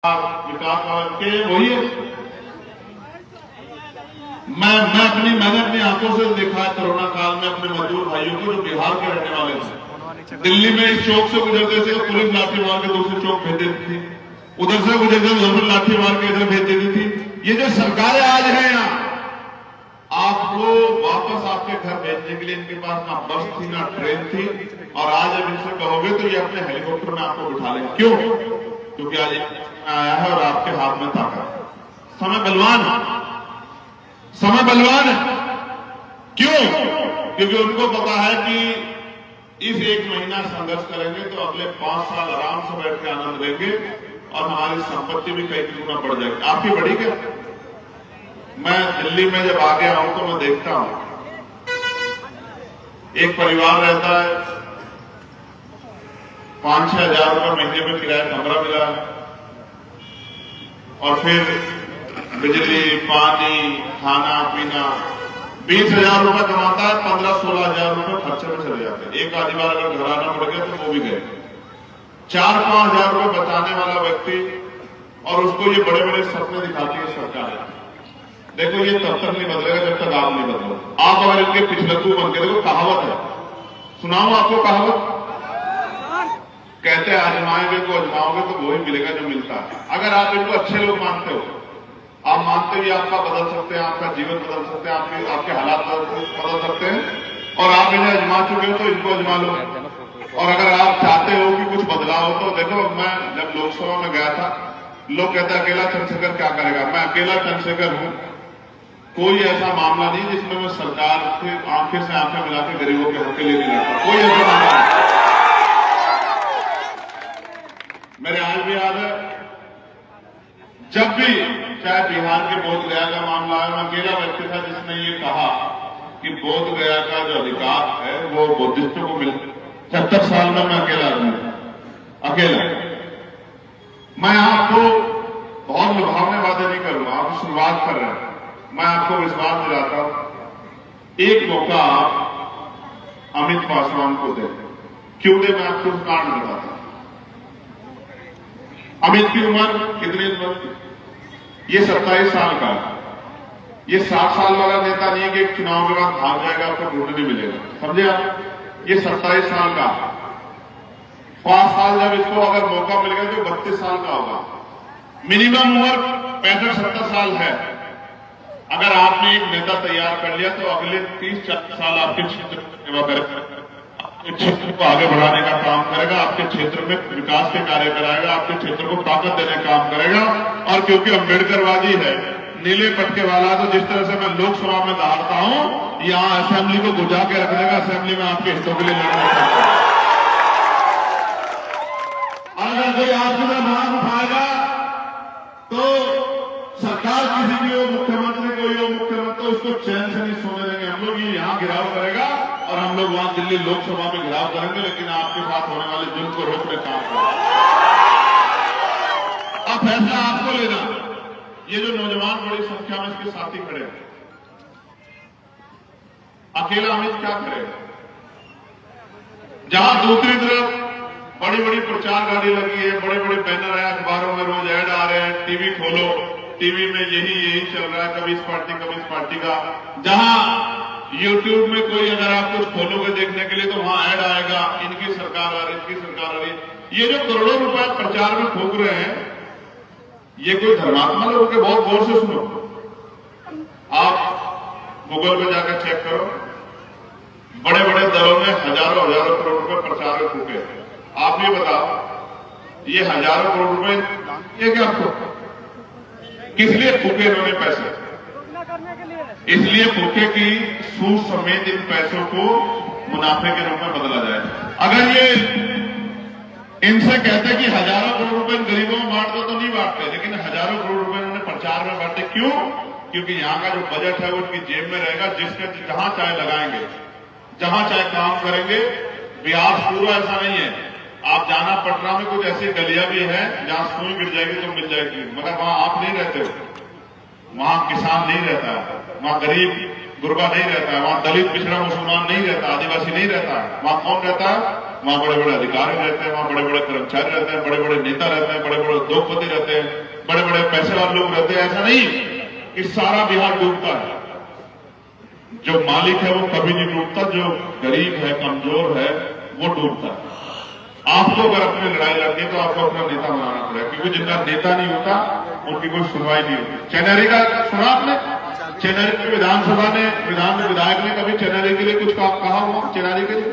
विकास के वही है। मैं अपनी आंखों से देखा है कोरोना काल में अपने मजदूर भाइयों को जो बिहार के रहने वाले थे, दिल्ली में इस चौक से गुजरते थे तो पुलिस लाठी मार के दूसरे चौक भेज देती थी, उधर से गुजरते उधर पर लाठी मार के इधर भेज देती थी। ये जो सरकारें आज है यहाँ, आपको वापस आपके घर भेजने के लिए इनके पास ना बस थी ना ट्रेन थी, और आज अब इनसे कहोगे तो ये अपने हेलीकॉप्टर में आपको बिठा लेंगे। क्यों? क्योंकि आज आया है और आपके हाथ में ताकत। समय बलवान है, समय बलवान है। क्यों? क्योंकि उनको पता है कि इस एक महीना संघर्ष करेंगे तो अगले 5 साल आराम से बैठ के आनंद लेंगे और हमारी संपत्ति भी कई गुना बढ़ जाएगी। आपकी बढ़ी क्या? मैं दिल्ली में जब आ गया हूं तो मैं देखता हूं एक परिवार रहता है, 5-6 हजार रुपये महीने में किराया कमरा मिला, और फिर बिजली पानी खाना पीना 20,000 रुपये कमाता है, 15-16 हजार रुपये खर्चे में चले जाते हैं। एक आधी बार अगर घर आना पड़ गया तो वो भी गए। 4-5 हजार रुपये बचाने वाला व्यक्ति, और उसको ये बड़े बड़े सपने दिखाती है सरकार। देखो ये तब तक नहीं बदलेगा जब तक आप नहीं बदलो। आप अगर इनके पिछलग्गू बन के देखो, कहावत है, सुनाओ आपको कहावत। कहते हैं आजमाएंगे को आजमाओगे तो वही मिलेगा जो मिलता है। अगर आप इनको अच्छे लोग मानते हो, आप मानते भी आपका बदल सकते हैं, आपका जीवन बदल सकते हैं, आपके हालात बदल सकते हैं, और आप इन्हें आजमा चुके हो तो इनको आजमा लो। और अगर आप चाहते हो कि कुछ बदलाव हो तो देखो, मैं जब लोकसभा में गया था, लोग कहते हैं अकेला चंद्रशेखर क्या करेगा। मैं अकेला चंद्रशेखर हूं, कोई ऐसा मामला नहीं जिसमें मैं सरकार के आंखें से आंखें मिला के गरीबों के हक के लिए नहीं लड़ता। कोई ऐसा मामला नहीं। मेरे आज भी याद है, जब भी चाहे बिहार के बोध गया का मामला है, मैं अकेला व्यक्ति था जिसने ये कहा कि बोध गया का जो अधिकार है वो बुद्धिस्टों को मिले। 70 साल में मैं अकेला आदमी था, अकेला। मैं आपको बहुत लुभावने वादे नहीं करूंगा, आप शुरुआत कर रहे हैं। मैं आपको विश्वास दिलाता हूं, एक मौका आप अमित पासवान को दें। क्यों दे? मैं आपको कारण बताता हूं। अमित की उम्र कितनी उम्र? ये 27 साल का। ये 60 साल वाला नेता नहीं है कि एक चुनाव के बाद भाग जाएगा, आपको वोट नहीं मिलेगा, समझे आप? ये 27 साल का। 5 साल जब इसको अगर मौका मिलेगा तो 32 साल का होगा। मिनिमम उम्र 65-70 साल है। अगर आपने एक नेता तैयार कर लिया तो अगले 30-40 साल आपके क्षेत्र में सेवा करेगा, आपके क्षेत्र को आगे बढ़ाने का काम करेगा, आपके क्षेत्र में विकास के कार्य कराएगा, आपके क्षेत्र को ताकत देने का काम करेगा। और क्योंकि अम्बेडकरवादी है, नीले पटके वाला, तो जिस तरह से मैं लोकसभा में दहाड़ता हूं, यहां असेंबली को गुजा के रख देगा, असेंबली में आपके हितों के लिए लड़ना चाहता है। अगर कोई आपसे मांग उठाएगा तो सरकार किसी भी हो, मुख्यमंत्री कोई हो, मुख्यमंत्री उसको चैन से नहीं सोने देंगे हम लोग। ये यहां घिराव करेगा और हम लोग वहां दिल्ली लोकसभा में घिराव करेंगे, लेकिन आपके साथ होने वाले जुल्म को रोकने काम करेंगे। अब फैसला आपको लेना। ये जो नौजवान बड़ी संख्या में इसके साथी खड़े हैं, अकेला अमित क्या करेगा? जहां दूसरी तरफ बड़ी बड़ी प्रचार गाड़ी लगी है, बड़े बड़े बैनर है, अखबारों में रोज ऐड आ रहे हैं, टीवी खोलो, टीवी में यही चल रहा है, कभी इस पार्टी का। जहां यूट्यूब में कोई अगर आप कुछ खोलोगे देखने के लिए तो वहां ऐड आएगा, इनकी सरकार आ रही, इनकी सरकार आ रही। ये जो करोड़ों रुपए प्रचार में फूंक रहे हैं, ये कोई धर्मात्मा लोगों के, बहुत गौर से सुनो। आप गूगल पे जाकर चेक करो, बड़े बड़े दलों ने हजारों करोड़ रुपए प्रचार में फूके। आप ये बताओ, ये हजारों करोड़ रुपए ये क्या आपको? किस लिए फूके इन्होंने पैसे? इसलिए फूके कि सूद समेत इन पैसों को मुनाफे के रूप में बदला जाए। अगर ये इनसे कहते कि हजारों करोड़ रुपए गरीबों में बांट दो तो नहीं बांटते, लेकिन हजारों करोड़ रुपए इन्होंने प्रचार में बांटे। क्यों? क्योंकि यहां का जो बजट है वो उनकी जेब में रहेगा, जिसके जहां चाहे लगाएंगे, जहां चाहे काम करेंगे। बिहार पूरा ऐसा नहीं है। आप जाना, पटना में कुछ ऐसी गलियां भी हैं जहां सुई गिर जाएगी तो मिल जाएगी, मगर वहां आप नहीं रहते हो, वहां किसान नहीं रहता है, वहां गरीब गुरबा नहीं रहता है, वहां दलित पिछड़ा मुसलमान नहीं रहता, आदिवासी नहीं रहता है। वहां कौन रहता है? वहां बड़े बड़े अधिकारी रहते हैं, वहां बड़े बड़े कर्मचारी रहते हैं, बड़े बड़े नेता रहते हैं, बड़े बड़े उद्योगपति रहते हैं, बड़े बड़े पैसे वाले लोग रहते हैं। ऐसा नहीं कि सारा बिहार डूबता है। जो मालिक है वो कभी नहीं डूबता, जो गरीब है, कमजोर है, वो डूबता है। आपको अगर अपनी लड़ाई लड़नी है तो आपको अपना नेता बनाना पड़ेगा, क्योंकि जिनका नेता नहीं होता उनकी कोई सुनवाई नहीं होती। चेन्नई का सुना आपने? चेन्नई की विधानसभा ने विधायक ने कभी चेन्नई के लिए कुछ कहा हुआ? चेन्नई के लिए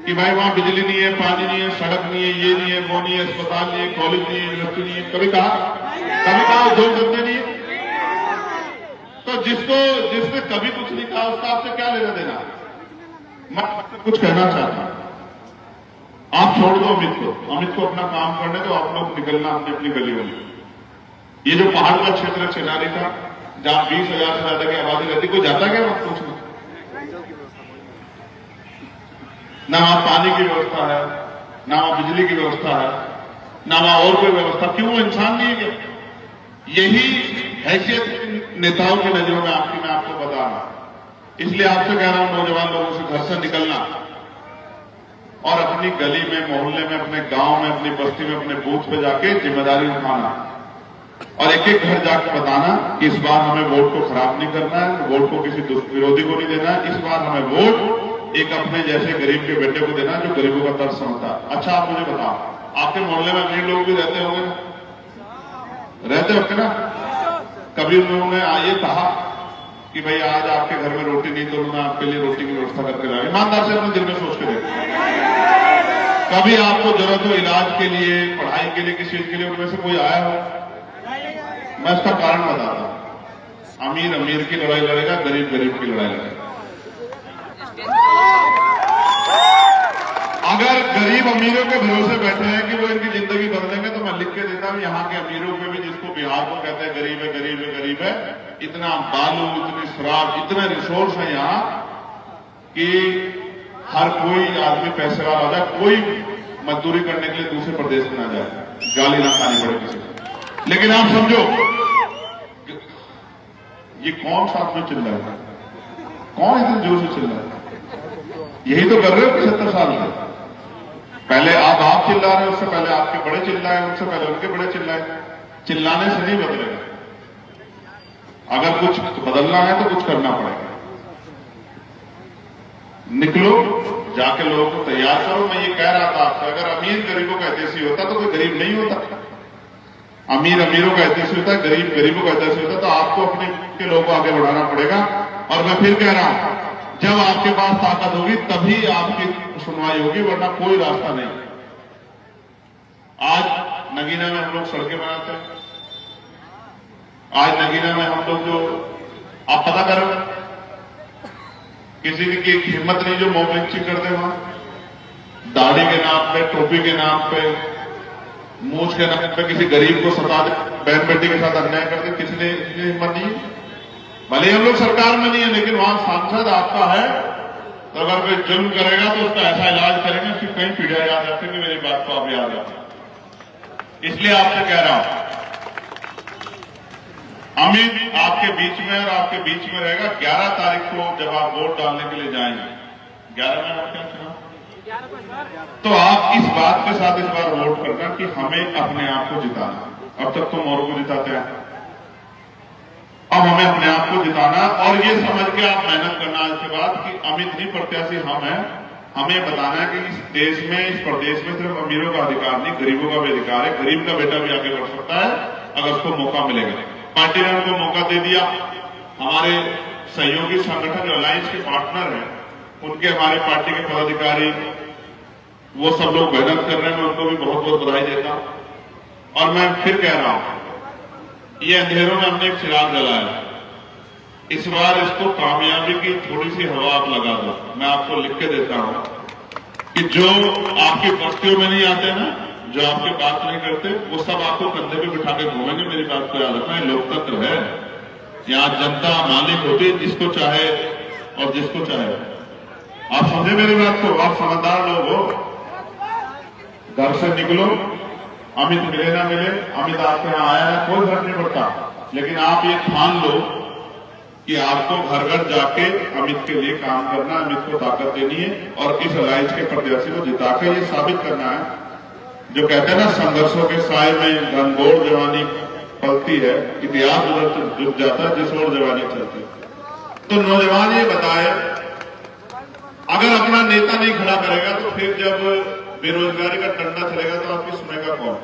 कि भाई वहां बिजली नहीं है, पानी नहीं है, सड़क नहीं है, ये नहीं है, वो नहीं है, अस्पताल नहीं है, कॉलेज नहीं है, यूनिवर्सिटी नहीं है, कभी कहा उद्योग धंधे नहीं है? तो जिसने कभी कुछ नहीं कहा उसका आपसे क्या लेना देना? मैं कुछ कहना चाहता हूं, आप छोड़ दो अमित को अपना काम करने दो, आप लोग निकलना अपनी गलियों में। ये जो पहाड़ का क्षेत्र है चेनारी का, जहां 20,000 से ज्यादा की आबादी रहती, कोई जाता क्या वक्त कुछ? ना वहां पानी की व्यवस्था है, ना वहां बिजली की व्यवस्था है, ना वहां और कोई व्यवस्था। क्यों? वो इंसान नहीं है क्या? यही हैसियत नेताओं की नजरों में आपकी, मैं आपको बता रहा हूं। इसलिए आपसे कह रहा हूं, नौजवान लोगों से घर से निकलना और अपनी गली में, मोहल्ले में, अपने गांव में, अपनी बस्ती में, अपने बूथ पे जाके जिम्मेदारी उठाना और एक एक घर जाकर बताना कि इस बार हमें वोट को खराब नहीं करना है, वोट को किसी विरोधी को नहीं देना है, इस बार हमें वोट एक अपने जैसे गरीब के बेटे को देना जो गरीबों का दर्द समझता है। अच्छा, आप मुझे बताओ, आपके मोहल्ले में अमीर लोग भी रहते होंगे ना? कभी उन्होंने ये कहा कि भाई आज आपके घर में रोटी नहीं तो उन्होंने आपके लिए रोटी की व्यवस्था करके लाए? ईमानदार से अपने दिल में सोच के देखो। कभी आपको जरूरत हो इलाज के लिए, पढ़ाई के लिए, किसी चीज के लिए उनमें से कोई आया हो? मैं इसका कारण बताता हूं। अमीर अमीर की लड़ाई लड़ेगा, गरीब गरीब की लड़ाई लड़ेगा। अगर गरीब अमीरों के भरोसे बैठे हैं कि वो इनकी जिंदगी बदलेंगे, तो मैं लिख के देता हूं यहां के अमीरों पे भी, जिसको बिहार को कहते हैं गरीब है, गरीब है, गरीब है, इतना बालू, इतनी शराब, इतने रिसोर्स है यहां कि हर कोई आदमी पैसे वाला हो जाए, कोई मजदूरी करने के लिए दूसरे प्रदेश में ना जाए, गाली ना खानी पड़े किसी को। लेकिन आप समझो, ये कौन साथ में चिल्ला रहा है? कौन इतने जोर से चिल्ला रहा है? यही तो कर रहे हो 75 साल से। पहले आप चिल्ला रहे हो, उससे पहले आपके बड़े चिल्लाए, उससे पहले उनके बड़े चिल्लाए। चिल्लाने से नहीं बदलेगा। अगर कुछ बदलना है तो कुछ करना पड़ेगा। निकलो, जाके लोगों को तैयार करो। मैं ये कह रहा था आपसे, अगर अमीर गरीबों का हितैषी होता तो कोई गरीब नहीं होता। अमीर अमीरों का हितैषी होता, गरीब गरीबों का हितैषी होता। तो आपको अपने के लोगों को आगे बढ़ाना पड़ेगा। और मैं फिर कह रहा हूं, जब आपके पास ताकत होगी तभी आपकी सुनवाई होगी, वरना कोई रास्ता नहीं। आज नगीना में हम लोग सड़कें बनाते हैं। आज नगीना में हम लोग जो, आप पता करो, किसी की हिम्मत नहीं जो मॉब लिंचिंग करते वहां, दाढ़ी के नाम पे, टोपी के नाम पे, मूछ के नाम पे किसी गरीब को सता दे, बहन बेटी के साथ अन्याय कर दे। किसी ने हिम्मत नहीं है। भले हम लोग सरकार में नहीं है, लेकिन वहां सांसद आपका है, तो अगर कोई जुल्म करेगा तो उसका ऐसा इलाज करेंगे कि कहीं पीढ़ियां याद रखेंगे। मेरी बात को आप याद रखें। इसलिए आपसे कह रहा हूं, अमित आपके बीच में और आपके बीच में रहेगा। 11 तारीख को जब आप वोट डालने के लिए जाएंगे, 11 में आप क्या चुनाव, तो आप इस बात के साथ इस बार वोट करना कि हमें अपने आप को जिताना। अब तक तुम और को जिताते हैं, अब हमें अपने आप को जिताना। और ये समझ के आप मेहनत करना आज के बाद कि अमित नहीं, प्रत्याशी हम हैं। हमें बताना है कि इस देश में, इस प्रदेश में सिर्फ अमीरों का अधिकार नहीं, गरीबों का भी अधिकार है। गरीब का बेटा भी आगे बढ़ सकता है अगर उसको मौका मिलेगा। पार्टी ने उनको मौका दे दिया। हमारे सहयोगी संगठन जो अलायंस के पार्टनर हैं, उनके, हमारे पार्टी के पदाधिकारी, वो सब लोग मेहनत कर रहे हैं। मैं उनको भी बहुत बहुत बधाई देता हूं। और मैं फिर कह रहा हूं, ये अंधेरों में हमने एक चिराग जलाया, इस बार इसको कामयाबी की थोड़ी सी हवा आप लगा दो। मैं आपको लिख के देता हूं कि जो आपकी बस्तियों में नहीं आते ना, जो आपके बात नहीं करते, वो सब आपको कंधे पे बिठा के घूमेंगे। मेरी बात को याद रखना, लोकतंत्र है। यहां जनता मालिक होती है, जिसको चाहे और जिसको चाहे। आप समझे मेरी बात को? आप समझदार लोग हो। घर से निकलो, अमित मिले ना मिले, अमित आपके यहां आया है, कोई फर्क नहीं पड़ता। लेकिन आप ये ठान लो कि आपको घर घर जाके अमित के लिए काम करना, अमित को ताकत देनी है और इस अलायंस के प्रत्याशी को जिताकर ये साबित करना है। जो कहते हैं ना, संघर्षों के साय में घनघोर जवानी पलती है, इतिहास जुट जाता है जिस ओर जवानी चलती है। तो नौजवान ये बताए, अगर अपना नेता नहीं खड़ा करेगा तो फिर जब बेरोजगारी का डंडा चलेगा तो आपकी सुनेगा कौन?